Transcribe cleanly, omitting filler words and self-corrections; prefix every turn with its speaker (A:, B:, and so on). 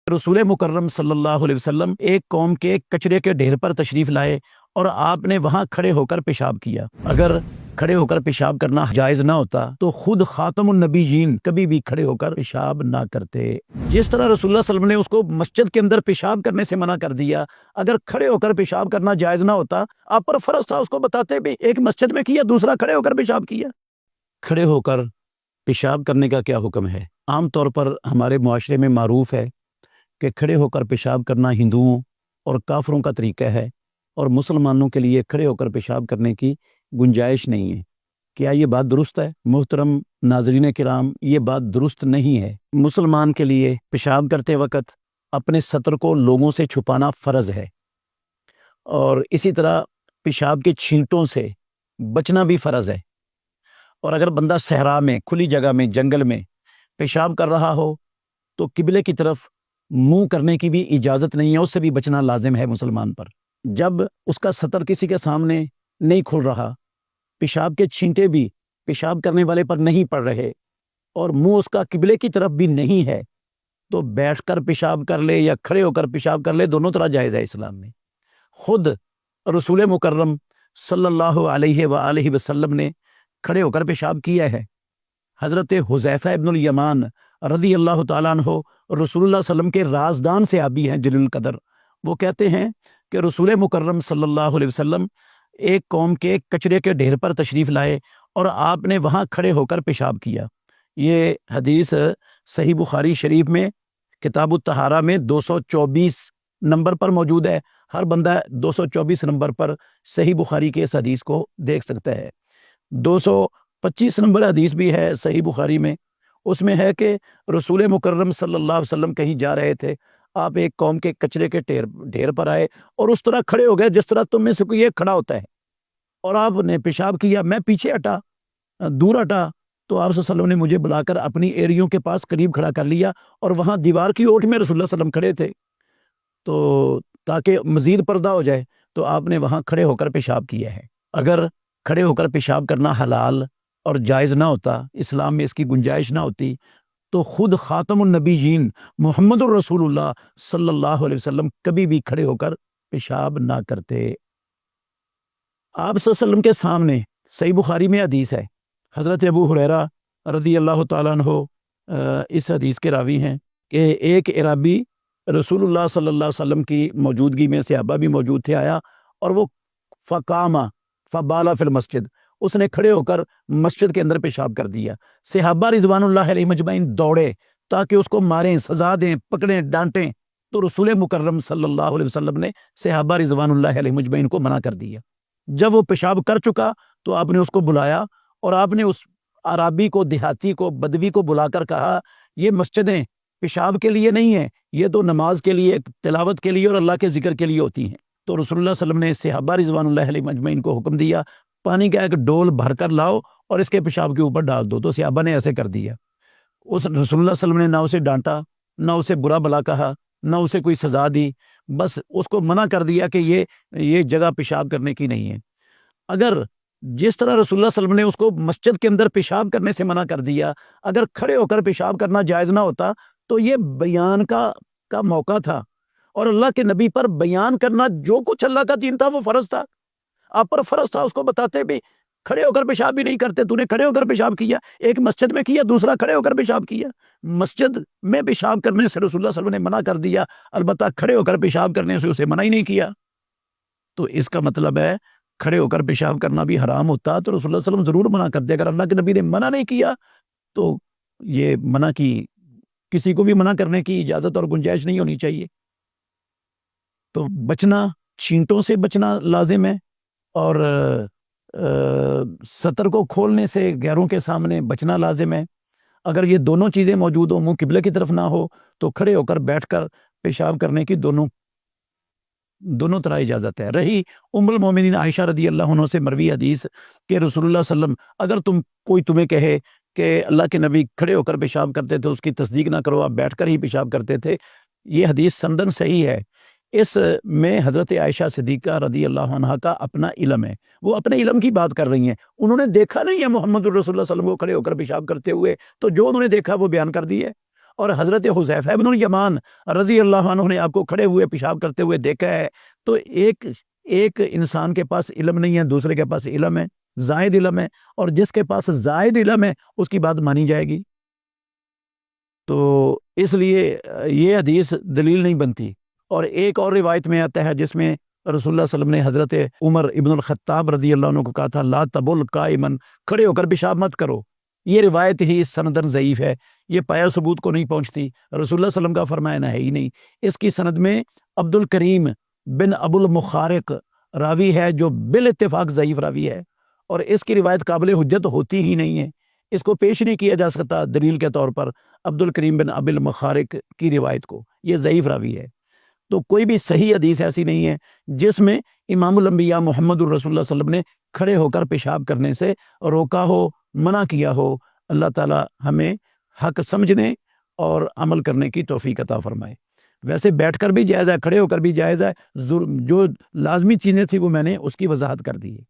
A: रसूल मुकर्रम सल्लल्लाहु अलैहि वसल्लम एक कौम के कचरे के ढेर पर तशरीफ लाए और आपने वहां खड़े होकर पेशाब किया। अगर खड़े होकर पेशाब करना जायज ना होता तो खुद खातमुन नबीयीन कभी भी खड़े होकर पेशाब ना करते। जिस तरह रसूलुल्लाह सल्लल्लाहु अलैहि वसल्लम ने उसको मस्जिद के अंदर पेशाब करने से मना कर दिया, अगर खड़े होकर पेशाब करना जायज ना होता, आप पर फर्ज था उसको बताते भी, एक मस्जिद में किया, दूसरा खड़े होकर पेशाब किया। खड़े होकर पेशाब करने का क्या हुक्म है? आम तौर पर हमारे मुआशरे में मारूफ है कि खड़े होकर पेशाब करना हिंदुओं और काफरों का तरीका है और मुसलमानों के लिए खड़े होकर पेशाब करने की गुंजाइश नहीं है। क्या ये बात दुरुस्त है? मोहतरम नाज़रीन किराम, ये बात दुरुस्त नहीं है। मुसलमान के लिए पेशाब करते वक्त अपने सतर को लोगों से छुपाना फ़र्ज़ है और इसी तरह पेशाब के छींटों से बचना भी फ़र्ज़ है। और अगर बंदा सहरा में, खुली जगह में, जंगल में पेशाब कर रहा हो तो किबले की तरफ मुंह करने की भी इजाज़त नहीं है, उससे भी बचना लाजिम है मुसलमान पर। जब उसका सतर किसी के सामने नहीं खुल रहा, पेशाब के छींटे भी पेशाब करने वाले पर नहीं पड़ रहे और मुंह उसका किबले की तरफ भी नहीं है, तो बैठकर पेशाब कर ले या खड़े होकर पेशाब कर ले, दोनों तरह जायज़ है इस्लाम में। खुद रसूल मुकर्रम सल्लल्लाहु अलैहि वसल्लम ने खड़े होकर पेशाब किया है। हज़रत हुज़ैफ़ा इब्नुल यमान रज़ी अल्लाह तआला अन्हु रसूलुल्लाह सल्लम के राज़दान से आबी हैं, जलील कदर। वो कहते हैं कि रसूल मुकर्रम सल्लल्लाहु अलैहि वसल्लम एक कौम के कचरे के ढेर पर तशरीफ़ लाए और आपने वहाँ खड़े होकर पेशाब किया। ये हदीस सही बुखारी शरीफ में किताबुत तहारा में 224 नंबर पर मौजूद है। हर बंदा 224 नंबर पर सही बुखारी के इस हदीस को देख सकता है। 225 नंबर हदीस भी है सही बुखारी में, उसमें है कि रसूल मुकर्रम सल्लल्लाहु अलैहि वसल्लम कहीं जा रहे थे, आप एक कौम के कचरे के ढेर पर आए और उस तरह खड़े हो गए जिस तरह तुम में से कोई एक खड़ा होता है, और आपने पेशाब किया। मैं पीछे हटा, दूर हटा, तो आप सल्लल्लाहु अलैहि वसल्लम ने मुझे बुलाकर अपनी एड़ियों के पास करीब खड़ा कर लिया और वहाँ दीवार की ओट में रसूलुल्लाह सल्लल्लाहु अलैहि वसल्लम खड़े थे, तो ताकि मज़ीद पर्दा हो जाए, तो आपने वहाँ खड़े होकर पेशाब किया है। अगर खड़े होकर पेशाब करना हलाल और जायज़ ना होता, इस्लाम में इसकी गुंजाइश ना होती, तो खुद खातमुन नबीयीन मुहम्मदुर रसूलुल्लाह सल्लल्लाहु अलैहि वसल्लम कभी भी खड़े होकर पेशाब ना करते। आप सल्लल्लाहु अलैहि वसल्लम के सामने सही बुखारी में हदीस है, हज़रत अबू हुरैरा रज़ी अल्लाह तआला अन्हु इस हदीस के रावी हैं कि एक अरबी रसूलुल्लाह सल्लल्लाहु अलैहि वसल्लम की मौजूदगी में, सहाबा भी मौजूद थे, आया और वो फ़कामा फ़बाला फिल मस्जिद, उसने खड़े होकर मस्जिद के अंदर पेशाब कर दिया। सहाबा रिज़वानुल्लाह अलैहिम अजमईन दौड़े ताकि उसको मारें, सजा दें, पकड़ें, डांटें, तो रसूल मुकर्रम सल्लल्लाहु अलैहि वसल्लम ने सहाबा रिज़वानुल्लाह अलैहिम अजमईन को मना कर दिया। जब वो पेशाब कर चुका तो आपने उसको बुलाया और आपने उस अराबी को, देहाती को, बदवी को बुलाकर कहा, ये मस्जिदें पेशाब के लिए नहीं है, ये तो नमाज के लिए, तिलावत के लिए और अल्लाह के जिक्र के लिए होती हैं। तो रसूलुल्लाह सल्लल्लाहु अलैहि वसल्लम ने सहाबा रिज़वानुल्लाह अलैहिम अजमईन को हुक्म दिया, पानी का एक डोल भरकर लाओ और इसके पेशाब के ऊपर डाल दो। तो सहाबा ने ऐसे कर दिया। उस रसूलुल्लाह सल्लल्लाहु अलैहि वसल्लम ने ना उसे डांटा, ना उसे बुरा भला कहा, ना उसे कोई सजा दी, बस उसको मना कर दिया कि ये जगह पेशाब करने की नहीं है। अगर जिस तरह रसूलुल्लाह सल्लल्लाहु अलैहि वसल्लम ने उसको मस्जिद के अंदर पेशाब करने से मना कर दिया, अगर खड़े होकर पेशाब करना जायज़ ना होता, तो ये बयान का मौका था और अल्लाह के नबी पर बयान करना, जो कुछ अल्लाह का दीन था वो फ़र्ज़ था, आप पर फ़र्ज़ था उसको बताते भी। खड़े होकर पेशाब भी नहीं करते, तूने खड़े होकर पेशाब किया, एक मस्जिद में किया, दूसरा खड़े होकर पेशाब किया। मस्जिद में पेशाब करने से रसूलुल्लाह सल्लल्लाहु अलैहि वसल्लम ने मना कर दिया, अलबत्ता खड़े होकर पेशाब करने से उसे मना ही नहीं किया। तो इसका मतलब है खड़े होकर पेशाब करना भी हराम होता तो रसूलुल्लाह सल्लल्लाहु अलैहि वसल्लम ज़रूर मना करते। अगर अल्लाह के नबी ने मना नहीं किया तो ये मना की, किसी को भी मना करने की इजाज़त और गुंजाइश नहीं होनी चाहिए। तो बचना, छींटों से बचना लाजिम है और सतर को खोलने से गैरों के सामने बचना लाजिम है। अगर ये दोनों चीज़ें मौजूद हो, मुंह किबले की तरफ ना हो, तो खड़े होकर बैठकर पेशाब करने की दोनों तरह इजाज़त है। रही उम्मुल मोमिनीन आयशा रदी अल्लाह अन्हा से मरवी हदीस कि रसूलुल्लाह सल्लम, अगर कोई तुम्हें कहे कि अल्लाह के नबी खड़े होकर पेशाब करते थे, उसकी तस्दीक ना करो, आप बैठकर ही पेशाब करते थे। ये हदीस सनदन सही है। इस में हज़रत आयशा सिद्दीक़ा रदी अल्लाह अन्हा का अपना इल्म है, वो अपने इल्म की बात कर रही हैं। उन्होंने देखा नहीं है मोहम्मद रसूलुल्लाह सल्लल्लाहु अलैहि वसल्लम को खड़े होकर पेशाब करते हुए, तो जो उन्होंने देखा वो बयान कर दी है। اور حضرت حذیفہ بن الیمان رضی اللہ عنہ نے آپ کو کھڑے ہوئے پیشاب کرتے ہوئے دیکھا ہے، تو ایک انسان کے پاس علم نہیں ہے، دوسرے کے پاس علم ہے، زائد علم ہے، اور جس کے پاس زائد علم ہے اس کی بات مانی جائے گی۔ تو اس لیے یہ حدیث دلیل نہیں بنتی۔ اور ایک اور روایت میں آتا ہے جس میں رسول اللہ صلی اللہ علیہ وسلم نے حضرت عمر ابن الخطاب رضی اللہ عنہ کو کہا تھا لا تبل قائمن، کھڑے ہو کر پیشاب مت کرو۔ یہ روایت ہی سندن ضعیف ہے، یہ پایا ثبوت کو نہیں پہنچتی، رسول اللہ صلی اللہ علیہ وسلم کا فرمایا ہے ہی نہیں۔ اس کی سند میں عبد الکریم بن ابو المخارق راوی ہے جو بالاتفاق ضعیف راوی ہے، اور اس کی روایت قابل حجت ہوتی ہی نہیں ہے، اس کو پیش نہیں کیا جا سکتا دلیل کے طور پر عبد الکریم بن ابو المخارق کی روایت کو، یہ ضعیف راوی ہے۔ تو کوئی بھی صحیح حدیث ایسی نہیں ہے جس میں امام الانبیاء محمد الرسول اللہ صلی اللہ علیہ وسلم نے کھڑے ہو کر پیشاب کرنے سے روکا ہو، منع کیا ہو۔ اللہ تعالی ہمیں حق سمجھنے اور عمل کرنے کی توفیق عطا فرمائے۔ ویسے بیٹھ کر بھی جائز ہے، کھڑے ہو کر بھی جائز ہے، جو لازمی چیزیں تھیں وہ میں نے اس کی وضاحت کر دی ہے۔